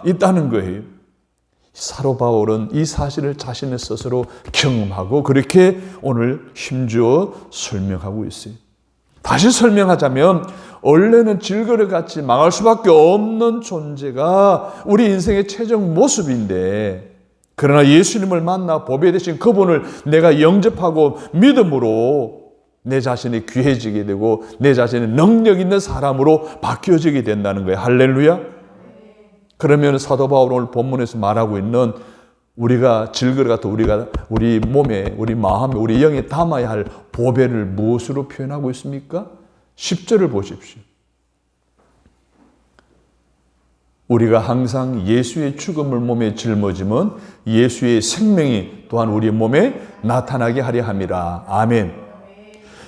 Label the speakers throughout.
Speaker 1: 있다는 거예요. 사도 바울은 이 사실을 자신의 스스로 경험하고 그렇게 오늘 힘주어 설명하고 있어요. 다시 설명하자면 원래는 질그릇같이 망할 수밖에 없는 존재가 우리 인생의 최종 모습인데, 그러나 예수님을 만나 보배 되신 그분을 내가 영접하고 믿음으로 내 자신이 귀해지게 되고 내 자신이 능력 있는 사람으로 바뀌어지게 된다는 거예요. 할렐루야. 그러면 사도 바울 오늘 본문에서 말하고 있는 우리가 질그릇 같은 우리 몸에, 우리 마음에, 우리 영에 담아야 할 보배를 무엇으로 표현하고 있습니까? 10절을 보십시오. 우리가 항상 예수의 죽음을 몸에 짊어지면 예수의 생명이 또한 우리 몸에 나타나게 하려 함이라. 아멘.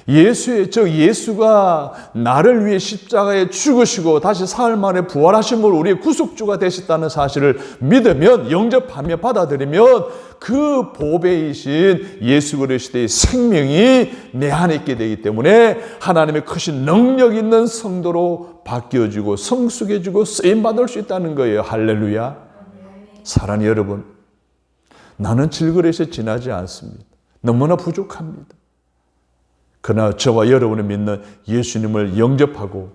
Speaker 1: 예수가 나를 위해 십자가에 죽으시고 다시 사흘 만에 부활하심으로 우리의 구속주가 되셨다는 사실을 믿으면, 영접하며 받아들이면 그 보배이신 예수 그리스도의 생명이 내 안에 있게 되기 때문에 하나님의 크신 능력 있는 성도로 바뀌어지고 성숙해지고 쓰임받을 수 있다는 거예요. 할렐루야. 사랑하는 여러분, 나는 질그릇에 지나지 않습니다. 너무나 부족합니다. 그러나 저와 여러분이 믿는 예수님을 영접하고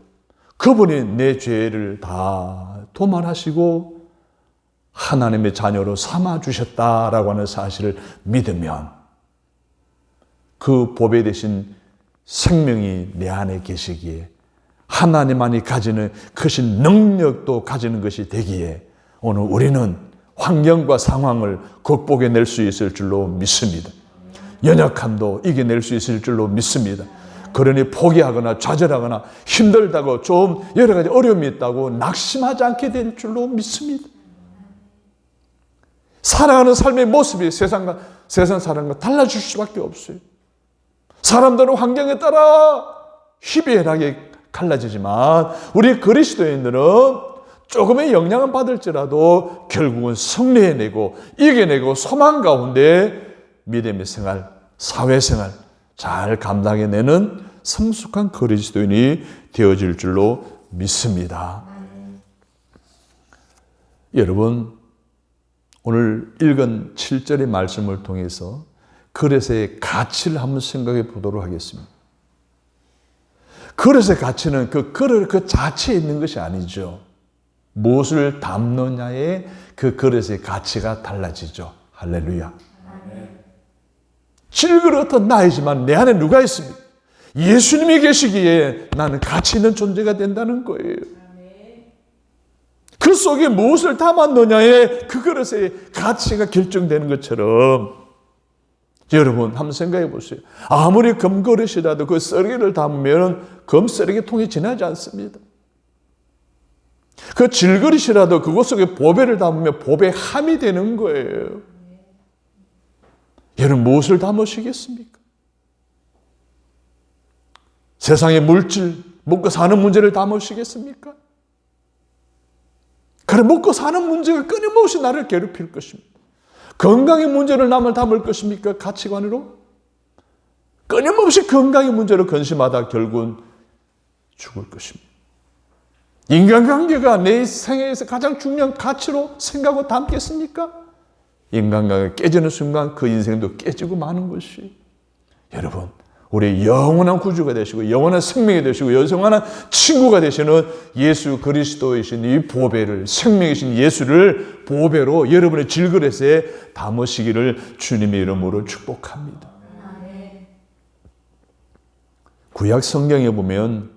Speaker 1: 그분이 내 죄를 다 도말하시고 하나님의 자녀로 삼아주셨다라고 하는 사실을 믿으면 그 보배 되신 생명이 내 안에 계시기에 하나님만이 가지는 크신 능력도 가지는 것이 되기에 오늘 우리는 환경과 상황을 극복해낼 수 있을 줄로 믿습니다. 연약함도 이겨낼 수 있을 줄로 믿습니다. 그러니 포기하거나 좌절하거나 힘들다고 좀 여러 가지 어려움이 있다고 낙심하지 않게 될 줄로 믿습니다. 살아가는 삶의 모습이 세상 사람과 달라질 수밖에 없어요. 사람들은 환경에 따라 희비애락이 갈라지지만 우리 그리스도인들은 조금의 영향은 받을지라도 결국은 승리해내고 이겨내고 소망 가운데 믿음의 생활, 사회생활 잘 감당해내는 성숙한 그리스도인이 되어질 줄로 믿습니다. 여러분, 오늘 읽은 7절의 말씀을 통해서 그릇의 가치를 한번 생각해 보도록 하겠습니다. 그릇의 가치는 그 그릇 그 자체에 있는 것이 아니죠. 무엇을 담느냐에 그 그릇의 가치가 달라지죠. 할렐루야. 질그릇은 나이지만 내 안에 누가 있습니까? 예수님이 계시기에 나는 가치 있는 존재가 된다는 거예요. 그 속에 무엇을 담았느냐에 그 그릇의 가치가 결정되는 것처럼 여러분 한번 생각해 보세요. 아무리 금그릇이라도 그 쓰레기를 담으면 금쓰레기통에 지나지 않습니다. 그 질그릇이라도 그것 속에 보배를 담으면 보배함이 되는 거예요. 여러분 무엇을 담으시겠습니까? 세상의 물질, 먹고 사는 문제를 담으시겠습니까? 그래 먹고 사는 문제가 끊임없이 나를 괴롭힐 것입니다. 건강의 문제를 남을 담을 것입니까? 가치관으로? 끊임없이 건강의 문제로 근심하다 결국은 죽을 것입니다. 인간관계가 내 생애에서 가장 중요한 가치로 생각하고 담겠습니까? 인간관계가 깨지는 순간 그 인생도 깨지고 마는 것이 여러분 우리의 영원한 구주가 되시고 영원한 생명이 되시고 영원한 친구가 되시는 예수 그리스도이신 이 보배를 생명이신 예수를 보배로 여러분의 질그릇에 담으시기를 주님의 이름으로 축복합니다. 구약 성경에 보면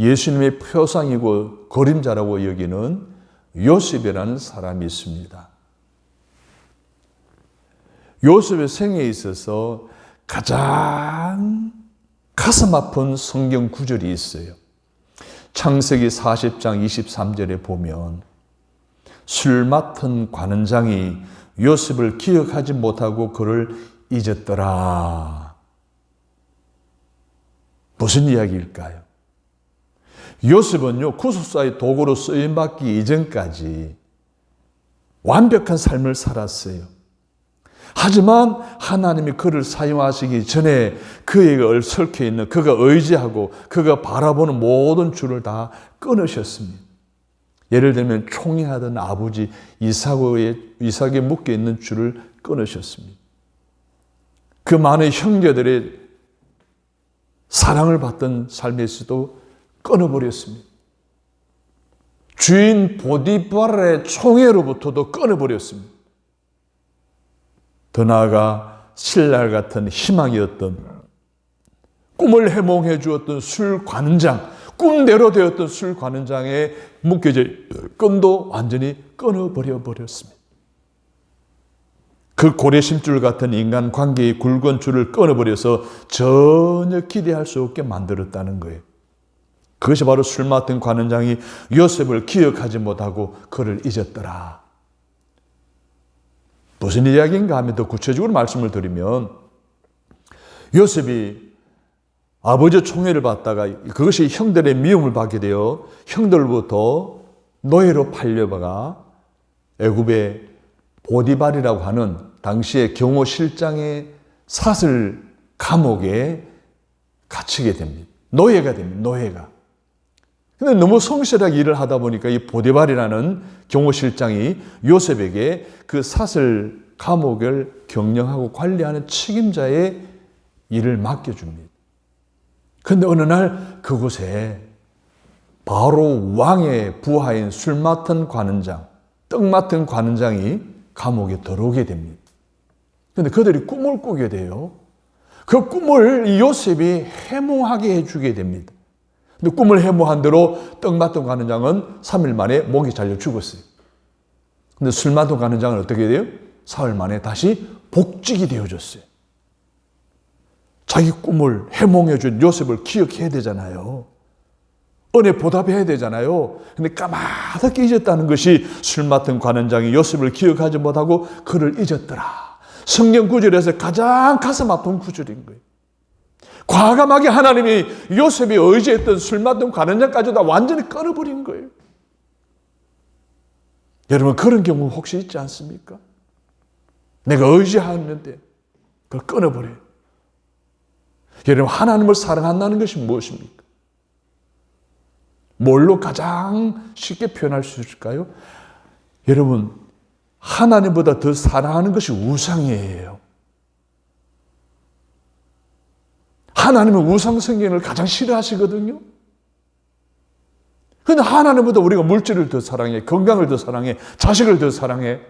Speaker 1: 예수님의 표상이고 그림자라고 여기는 요셉이라는 사람이 있습니다. 요셉의 생애에 있어서 가장 가슴 아픈 성경 구절이 있어요. 창세기 40장 23절에 보면 술 맡은 관원장이 요셉을 기억하지 못하고 그를 잊었더라. 무슨 이야기일까요? 요셉은요, 구속사의 도구로 쓰임받기 이전까지 완벽한 삶을 살았어요. 하지만 하나님이 그를 사용하시기 전에 그에게 얽혀 있는 그가 의지하고 그가 바라보는 모든 줄을 다 끊으셨습니다. 예를 들면 총애하던 아버지 이삭에 묶여있는 줄을 끊으셨습니다. 그 많은 형제들의 사랑을 받던 삶에서도 끊어버렸습니다. 주인 보디발의 총애로부터도 끊어버렸습니다. 더 나아가 신랄 같은 희망이었던, 꿈을 해몽해 주었던 술 관은장, 꿈대로 되었던 술 관은장에 묶여져 끈도 완전히 끊어버려 버렸습니다. 그 고래심줄 같은 인간 관계의 굵은 줄을 끊어버려서 전혀 기대할 수 없게 만들었다는 거예요. 그것이 바로 술 맡은 관원장이 요셉을 기억하지 못하고 그를 잊었더라. 무슨 이야기인가 하면 더 구체적으로 말씀을 드리면, 요셉이 아버지의 총애를 받다가 그것이 형들의 미움을 받게 되어 형들로부터 노예로 팔려다가 애굽의 보디발이라고 하는 당시의 경호실장의 사슬 감옥에 갇히게 됩니다. 노예가 됩니다. 노예가. 근데 너무 성실하게 일을 하다 보니까 이 보디발이라는 경호실장이 요셉에게 그 사슬 감옥을 경영하고 관리하는 책임자의 일을 맡겨줍니다. 그런데 어느 날 그곳에 바로 왕의 부하인 술 맡은 관원장, 떡 맡은 관원장이 감옥에 들어오게 됩니다. 그런데 그들이 꿈을 꾸게 돼요. 그 꿈을 이 요셉이 해몽하게 해주게 됩니다. 근데 꿈을 해몽한 대로 떡 맡은 관원장은 3일 만에 목이 잘려 죽었어요. 근데 술 맡은 관원장은 어떻게 돼요? 사흘 만에 다시 복직이 되어졌어요. 자기 꿈을 해몽해준 요셉을 기억해야 되잖아요. 은혜 보답해야 되잖아요. 근데 까마득히 잊었다는 것이 술 맡은 관원장이 요셉을 기억하지 못하고 그를 잊었더라. 성경 구절에서 가장 가슴 아픈 구절인 거예요. 과감하게 하나님이 요셉이 의지했던 술 맡은 관원장까지 다 완전히 끊어버린 거예요. 여러분, 그런 경우 혹시 있지 않습니까? 내가 의지하는데 그걸 끊어버려요. 여러분, 하나님을 사랑한다는 것이 무엇입니까? 뭘로 가장 쉽게 표현할 수 있을까요? 여러분, 하나님보다 더 사랑하는 것이 우상이에요. 하나님은 우상 성경을 가장 싫어하시거든요. 그런데 하나님보다 우리가 물질을 더 사랑해, 건강을 더 사랑해, 자식을 더 사랑해,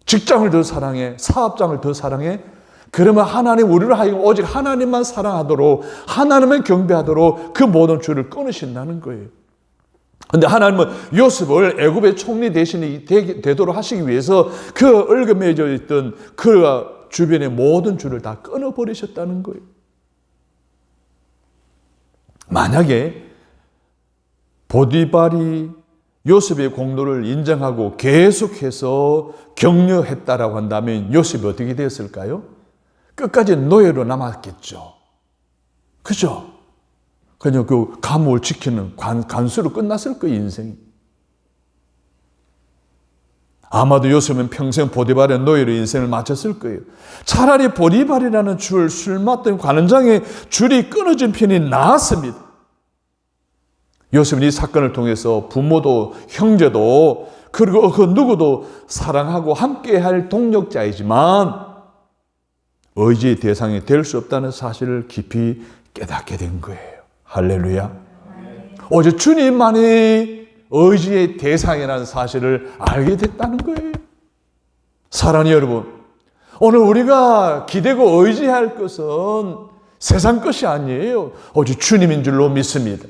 Speaker 1: 직장을 더 사랑해, 사업장을 더 사랑해. 그러면 하나님 우리를 하여금 오직 하나님만 사랑하도록, 하나님만 경배하도록 그 모든 줄을 끊으신다는 거예요. 그런데 하나님은 요셉을 애굽의 총리 대신이 되도록 하시기 위해서 그 얽매여 있던 그 주변의 모든 줄을 다 끊어버리셨다는 거예요. 만약에 보디발이 요셉의 공로를 인정하고 계속해서 격려했다라고 한다면 요셉이 어떻게 되었을까요? 끝까지 노예로 남았겠죠. 그죠? 그냥 그 감옥을 지키는 간수로 끝났을 거예요, 인생이. 아마도 요셉은 평생 보디발의 노예로 인생을 마쳤을 거예요. 차라리 보디발이라는 술 맡던 관원장의 줄이 끊어진 편이 나았습니다. 요셉은 이 사건을 통해서 부모도 형제도 그리고 그 누구도 사랑하고 함께할 동력자이지만 의지의 대상이 될 수 없다는 사실을 깊이 깨닫게 된 거예요. 할렐루야. 오직 주님만이 의지의 대상이라는 사실을 알게 됐다는 거예요. 사랑하는 여러분, 오늘 우리가 기대고 의지할 것은 세상 것이 아니에요. 오직 주님인 줄로 믿습니다.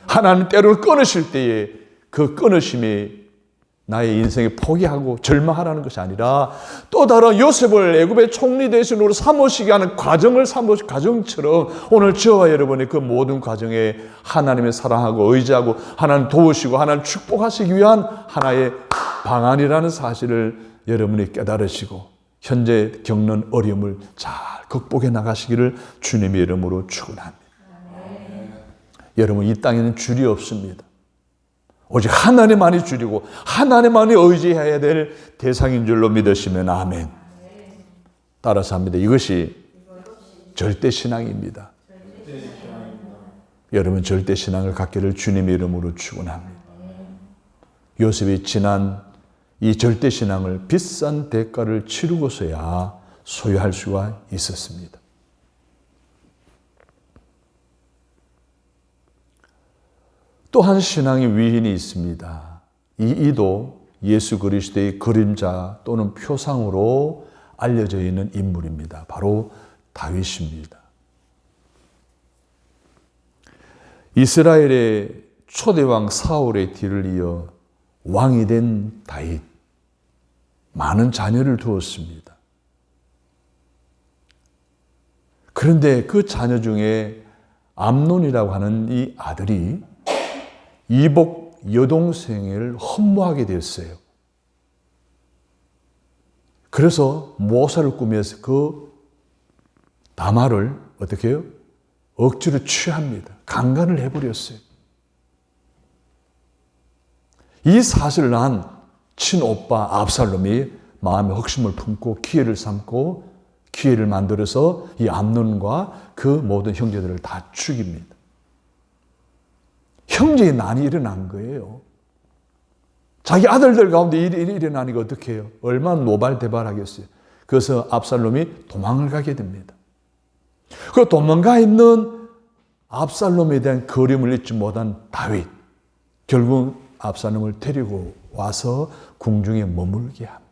Speaker 1: 하나님 때로는 끊으실 때에 그 끊으심이 나의 인생에 포기하고 절망하라는 것이 아니라 또 다른 요셉을 애굽의 총리 대신으로 삼으시게 하는 과정처럼 오늘 저와 여러분의 그 모든 과정에 하나님의 사랑하고 의지하고 하나님 도우시고 하나님 축복하시기 위한 하나의 방안이라는 사실을 여러분이 깨달으시고 현재 겪는 어려움을 잘 극복해 나가시기를 주님의 이름으로 축원합니다. 여러분, 이 땅에는 줄이 없습니다. 오직 하나님만이 줄이고 하나님만이 의지해야 될 대상인 줄로 믿으시면 아멘. 따라서 합니다. 이것이 절대신앙입니다. 여러분, 절대신앙을 갖기를 주님의 이름으로 축원합니다. 요셉이 지난 이 절대신앙을 비싼 대가를 치르고서야 소유할 수가 있었습니다. 또 한 신앙의 위인이 있습니다. 이도 예수 그리스도의 그림자 또는 표상으로 알려져 있는 인물입니다. 바로 다윗입니다. 이스라엘의 초대왕 사울의 뒤를 이어 왕이 된 다윗, 많은 자녀를 두었습니다. 그런데 그 자녀 중에 암논이라고 하는 이 아들이 이복 여동생을 허무하게 되었어요. 그래서 모사를 꾸며서 그 다말을 어떻게 해요? 억지로 취합니다. 강간을 해버렸어요. 이 사실을 난 친오빠 압살롬이 마음에 혹심을 품고 기회를 삼고 기회를 만들어서 이 암논과 그 모든 형제들을 다 죽입니다. 형제의 난이 일어난 거예요. 자기 아들들 가운데 일이 일어나니까 어떻게 해요? 얼마나 노발대발하겠어요. 그래서 압살롬이 도망을 가게 됩니다. 그 도망가 있는 압살롬에 대한 그림을 잊지 못한 다윗, 결국 압살롬을 데리고 와서 궁중에 머물게 합니다.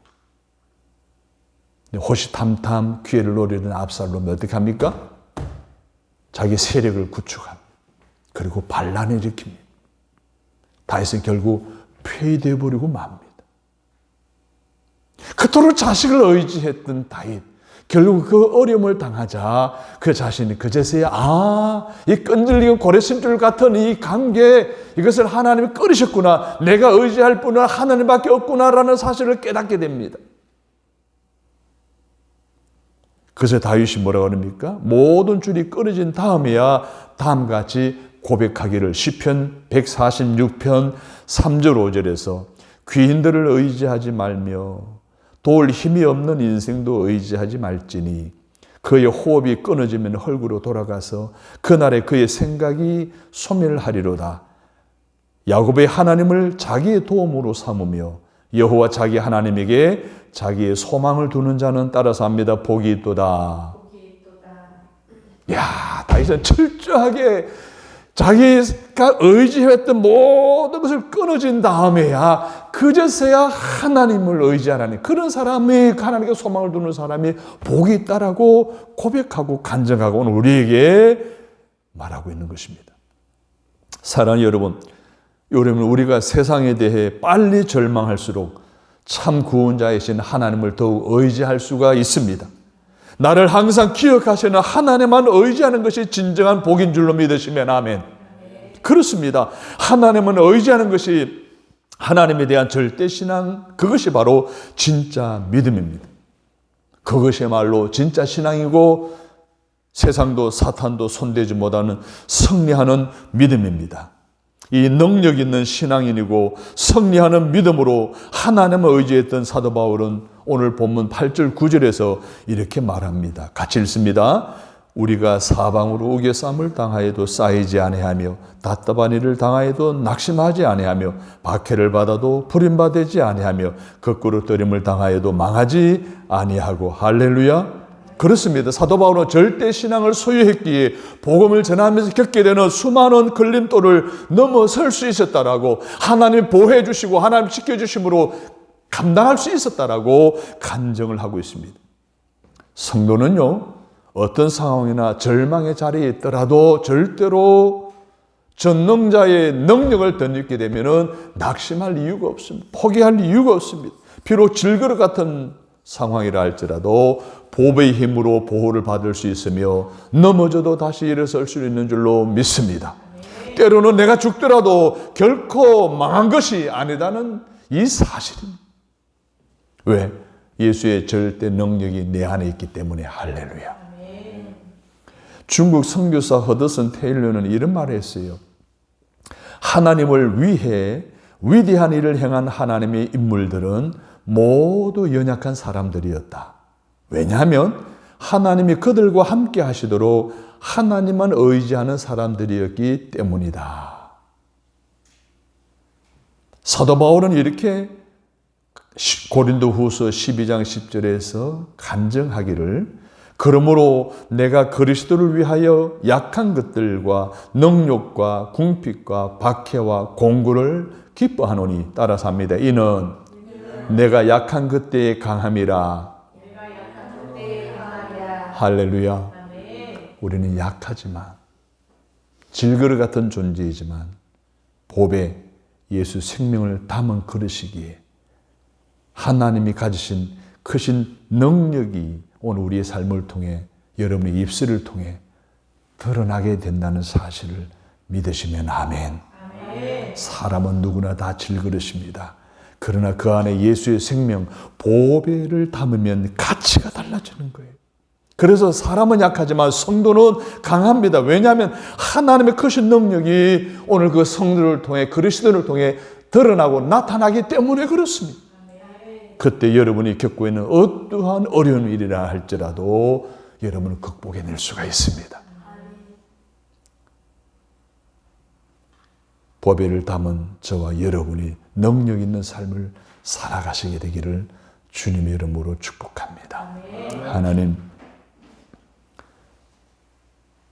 Speaker 1: 호시탐탐 기회를 노리는 압살롬이 어떻게 합니까? 자기 세력을 구축합니다. 그리고 반란을 일으킵니다. 다윗은 결국 폐위되어 버리고 맙니다. 그토록 자식을 의지했던 다윗, 결국 그 어려움을 당하자 그 자신이 그제서야 이 끈질기고 고래심줄 같은 이 관계, 이것을 하나님이 끊으셨구나, 내가 의지할 분은 하나님밖에 없구나라는 사실을 깨닫게 됩니다. 그래서 다윗이 뭐라고 합니까? 모든 줄이 끊어진 다음에야 다음과 같이 고백하기를, 시편 146편 3절 5절에서 귀인들을 의지하지 말며 도울 힘이 없는 인생도 의지하지 말지니 그의 호흡이 끊어지면 헐구로 돌아가서 그날에 그의 생각이 소멸하리로다. 야곱의 하나님을 자기의 도움으로 삼으며 여호와 자기 하나님에게 자기의 소망을 두는 자는 따라서 합니다. 복이 있도다. 야, 다윗은 철저하게 자기가 의지했던 모든 것을 끊어진 다음에야 그제서야 하나님을 의지하라니, 그런 사람이, 하나님께 소망을 두는 사람이 복이 있다라고 고백하고 간증하고 오늘 우리에게 말하고 있는 것입니다. 사랑하는 여러분, 우리가 세상에 대해 빨리 절망할수록 참 구원자이신 하나님을 더욱 의지할 수가 있습니다. 나를 항상 기억하시는 하나님만 의지하는 것이 진정한 복인 줄로 믿으시면 아멘. 그렇습니다. 하나님은 의지하는 것이 하나님에 대한 절대신앙, 그것이 바로 진짜 믿음입니다. 그것이야말로 진짜 신앙이고 세상도 사탄도 손대지 못하는 승리하는 믿음입니다. 이 능력 있는 신앙인이고 승리하는 믿음으로 하나님을 의지했던 사도 바울은 오늘 본문 8절 9절에서 이렇게 말합니다. 같이 읽습니다. 우리가 사방으로 우겨쌈을 당하여도 쌓이지 아니하며 답답한 일을 당하여도 낙심하지 아니하며 박해를 받아도 버림받지 아니하며 거꾸로 뜨림을 당하여도 망하지 아니하고. 할렐루야. 그렇습니다. 사도 바울은 절대 신앙을 소유했기에 복음을 전하면서 겪게 되는 수많은 걸림돌을 넘어설 수 있었다라고, 하나님 보호해 주시고 하나님 지켜주심으로 감당할 수 있었다라고 간증을 하고 있습니다. 성도는요, 어떤 상황이나 절망의 자리에 있더라도 절대로 전능자의 능력을 덧입게 되면 낙심할 이유가 없습니다. 포기할 이유가 없습니다. 비록 질그릇 같은 상황이라 할지라도 보배의 힘으로 보호를 받을 수 있으며 넘어져도 다시 일어설 수 있는 줄로 믿습니다. 때로는 내가 죽더라도 결코 망한 것이 아니다는 이 사실입니다. 왜? 예수의 절대 능력이 내 안에 있기 때문에. 할렐루야. 중국 선교사 허드슨 테일러는 이런 말을 했어요. 하나님을 위해 위대한 일을 행한 하나님의 인물들은 모두 연약한 사람들이었다. 왜냐하면 하나님이 그들과 함께 하시도록 하나님만 의지하는 사람들이었기 때문이다. 사도 바울은 이렇게 고린도후서 12장 10절에서 간증하기를, 그러므로 내가 그리스도를 위하여 약한 것들과 능욕과 궁핍과 박해와 공고를 기뻐하노니, 따라서 합니다. 이는 내가 약한 그때의 강함이라. 할렐루야. 우리는 약하지만, 질그릇 같은 존재이지만 보배 예수 생명을 담은 그릇이기에 하나님이 가지신 크신 능력이 오늘 우리의 삶을 통해, 여러분의 입술을 통해 드러나게 된다는 사실을 믿으시면 아멘. 사람은 누구나 다 질그릇입니다. 그러나 그 안에 예수의 생명, 보배를 담으면 가치가 달라지는 거예요. 그래서 사람은 약하지만 성도는 강합니다. 왜냐하면 하나님의 크신 능력이 오늘 그 성도를 통해, 그리스도를 통해 드러나고 나타나기 때문에 그렇습니다. 그때 여러분이 겪고 있는 어떠한 어려운 일이라 할지라도 여러분은 극복해낼 수가 있습니다. 보배를 담은 저와 여러분이 능력 있는 삶을 살아가시게 되기를 주님의 이름으로 축복합니다. 하나님,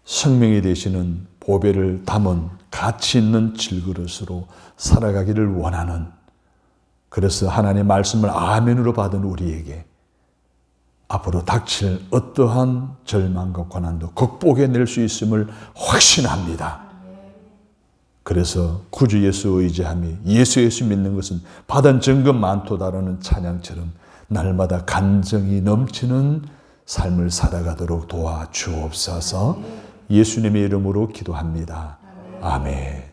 Speaker 1: 생명이 되시는 보배를 담은 가치 있는 질그릇으로 살아가기를 원하는, 그래서 하나님의 말씀을 아멘으로 받은 우리에게 앞으로 닥칠 어떠한 절망과 고난도 극복해낼 수 있음을 확신합니다. 그래서 구주 예수 의지하며 예수 믿는 것은 받은 증거 많도다라는 찬양처럼 날마다 간증이 넘치는 삶을 살아가도록 도와주옵소서. 예수님의 이름으로 기도합니다. 아멘.